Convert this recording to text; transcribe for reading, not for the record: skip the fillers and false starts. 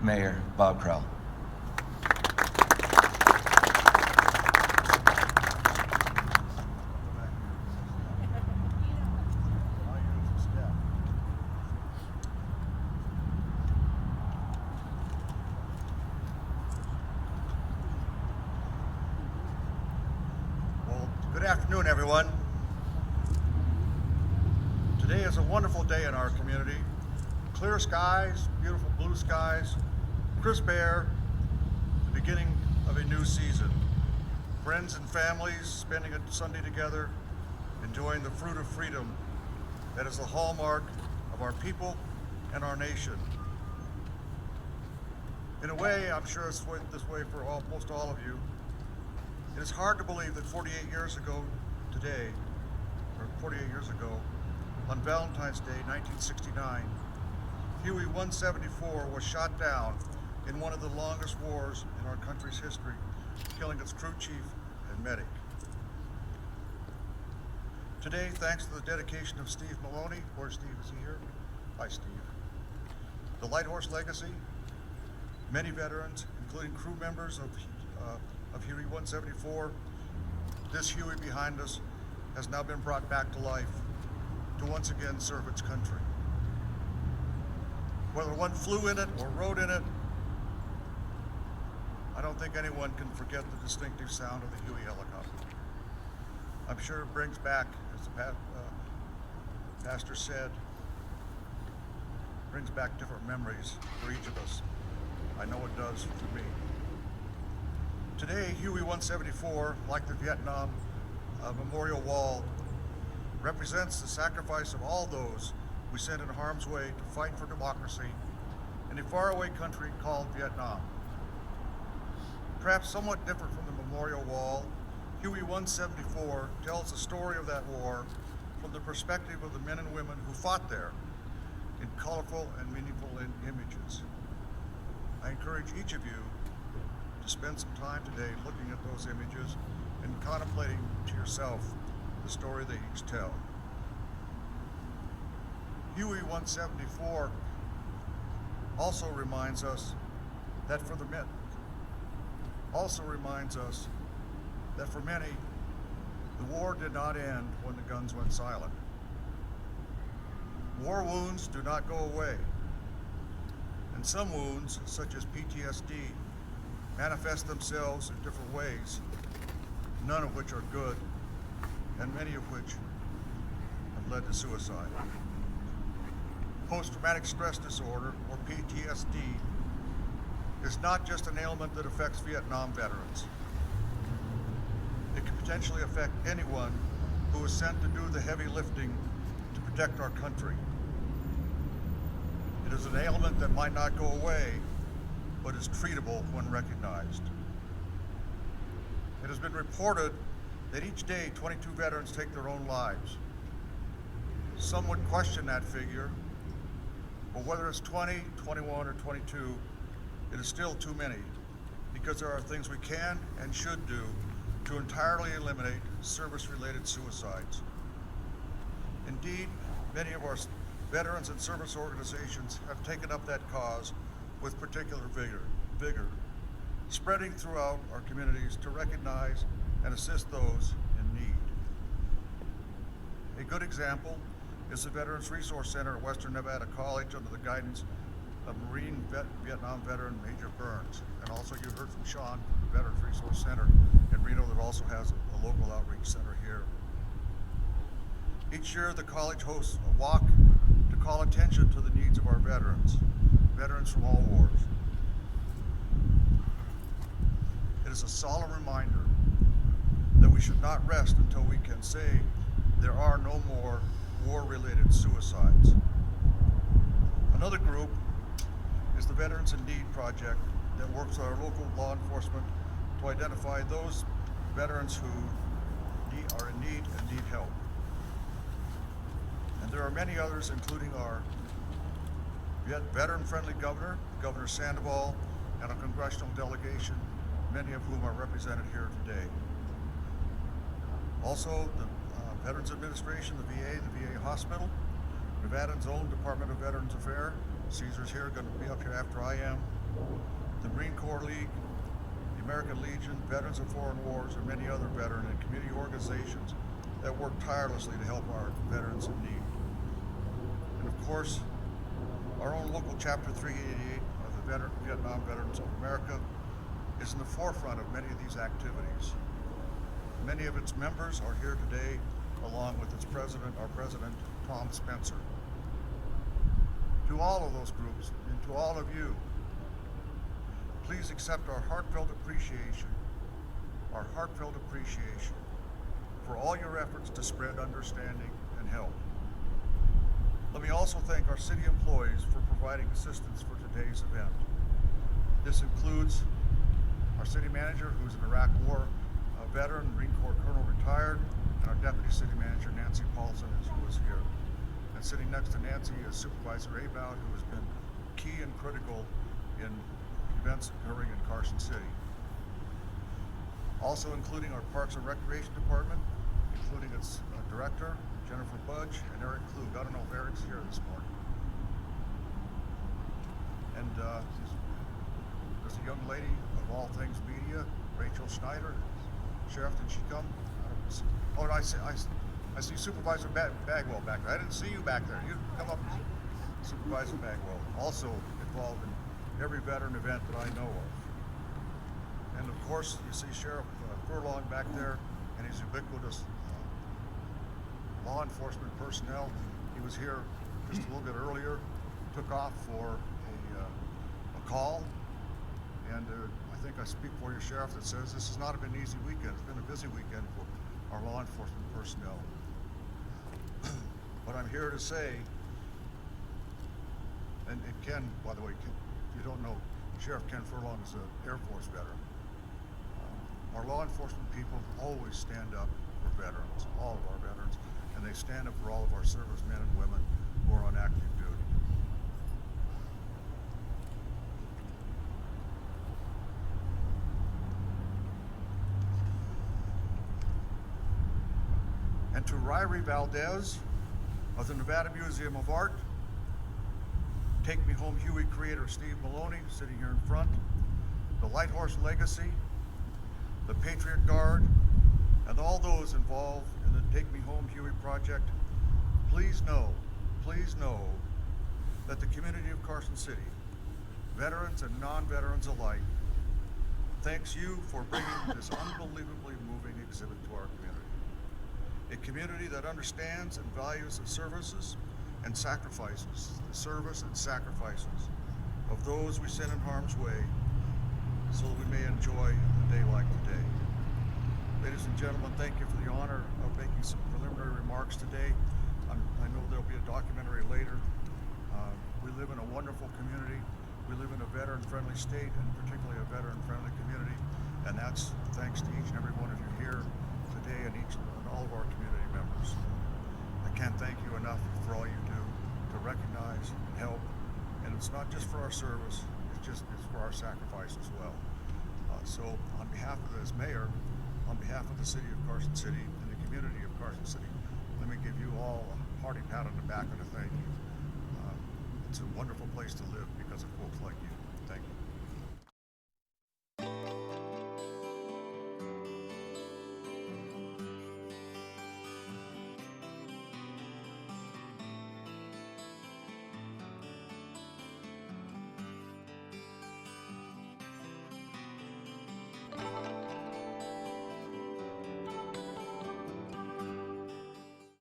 Mayor Bob Crowell. Well, good afternoon, everyone. Today is a wonderful day in our community. Clear skies, beautiful blue skies, crisp air, the beginning of a new season. Friends and families spending a Sunday together, enjoying the fruit of freedom that is the hallmark of our people and our nation. In a way, I'm sure it's this way for most all of you. It is hard to believe that 48 years ago today, or 48 years ago, on Valentine's Day, 1969, Huey 174 was shot down in one of the longest wars in our country's history, killing its crew chief and medic. Today, thanks to the dedication of Steve Maloney, where's Steve, is he here? Hi, Steve. The Light Horse legacy, many veterans, including crew members of Huey 174, this Huey behind us has now been brought back to life to once again serve its country. Whether one flew in it or rode in it, I don't think anyone can forget the distinctive sound of the Huey helicopter. I'm sure it brings back, as the pastor said, brings back different memories for each of us. I know it does for me. Today, Huey 174, like the Vietnam Memorial Wall, represents the sacrifice of all those we sent in harm's way to fight for democracy in a faraway country called Vietnam. Perhaps somewhat different from the Memorial Wall, Huey 174 tells the story of that war from the perspective of the men and women who fought there in colorful and meaningful images. I encourage each of you to spend some time today looking at those images and contemplating to yourself the story they each tell. Huey 174 also reminds us that for many, the war did not end when the guns went silent. War wounds do not go away, and some wounds, such as PTSD, manifest themselves in different ways, none of which are good, and many of which have led to suicide. Post-traumatic stress disorder, or PTSD, is not just an ailment that affects Vietnam veterans. It can potentially affect anyone who is sent to do the heavy lifting to protect our country. It is an ailment that might not go away, but is treatable when recognized. It has been reported that each day 22 veterans take their own lives. Some would question that figure, but whether it's 20, 21, or 22, it is still too many, because there are things we can and should do to entirely eliminate service-related suicides. Indeed, many of our veterans and service organizations have taken up that cause with particular vigor, spreading throughout our communities to recognize and assist those in need. A good example is the Veterans Resource Center at Western Nevada College under the guidance of Marine Vietnam veteran Major Burns. And also you heard from Sean from the Veterans Resource Center in Reno that also has a local outreach center here. Each year the college hosts a walk to call attention to the needs of our veterans from all wars. It is a solemn reminder that we should not rest until we can say there are no more war-related suicides. Another group is the Veterans in Need Project that works with our local law enforcement to identify those veterans who are in need and need help. And there are many others, including our veteran-friendly governor, Governor Sandoval, and a congressional delegation, many of whom are represented here today. Also, the Veterans Administration, the VA, the VA Hospital, Nevada's own Department of Veterans Affairs. Caesar's here, going to be up here after I am. The Marine Corps League, the American Legion, Veterans of Foreign Wars, and many other veteran and community organizations that work tirelessly to help our veterans in need. And of course, our own local Chapter 388 of the Vietnam Veterans of America is in the forefront of many of these activities. Many of its members are here today, along with its president, our president, Tom Spencer. To all of those groups, and to all of you, please accept our heartfelt appreciation for all your efforts to spread understanding and help. Let me also thank our city employees for providing assistance for today's event. This includes our city manager, who's an Iraq War veteran, Marine Corps Colonel retired, and our deputy city manager, Nancy Paulson, who is here. And sitting next to Nancy is Supervisor Aboud, who has been key and critical in events occurring in Carson City. Also including our Parks and Recreation Department, including its director, Jennifer Budge, and Eric Klug. I don't know if Eric's here this morning. And there's a young lady of all things media, Rachel Schneider. Sheriff, did she come? Oh, and I see Supervisor Bagwell back there. I didn't see you back there. You come up. Supervisor Bagwell, also involved in every veteran event that I know of. And of course, you see Sheriff Furlong back there and his ubiquitous law enforcement personnel. He was here just a little bit earlier, took off for a call, and I think I speak for your sheriff that says this has not been an easy weekend. It's been a busy weekend for our law enforcement personnel. But I'm here to say, and Ken, by the way, if you don't know, Sheriff Ken Furlong is an Air Force veteran. Our law enforcement people always stand up for veterans, all of our veterans, and they stand up for all of our servicemen and women who are on active duty. And to Ryrie Valdez of the Nevada Museum of Art, Take Me Home Huey creator Steve Maloney, sitting here in front, the Light Horse Legacy, the Patriot Guard, and all those involved in the Take Me Home Huey project, please know that the community of Carson City, veterans and non-veterans alike, thanks you for bringing this unbelievably moving exhibit to our community. A community that understands and values the services and sacrifices, the service and sacrifices of those we send in harm's way so that we may enjoy a day like today. Ladies and gentlemen, thank you for the honor of making some preliminary remarks today. I know there'll be a documentary later. We live in a wonderful community. We live in a veteran-friendly state, and particularly a veteran-friendly community, and that's thanks to each and every one of you here today and all of our community members. I can't thank you enough for all you do to recognize and help, and it's not just for our service, it's for our sacrifice as well. So on behalf of this mayor, on behalf of the city of Carson City and the community of Carson City, let me give you all a hearty pat on the back and a thank you. It's a wonderful place to live because of folks like you. Thank you.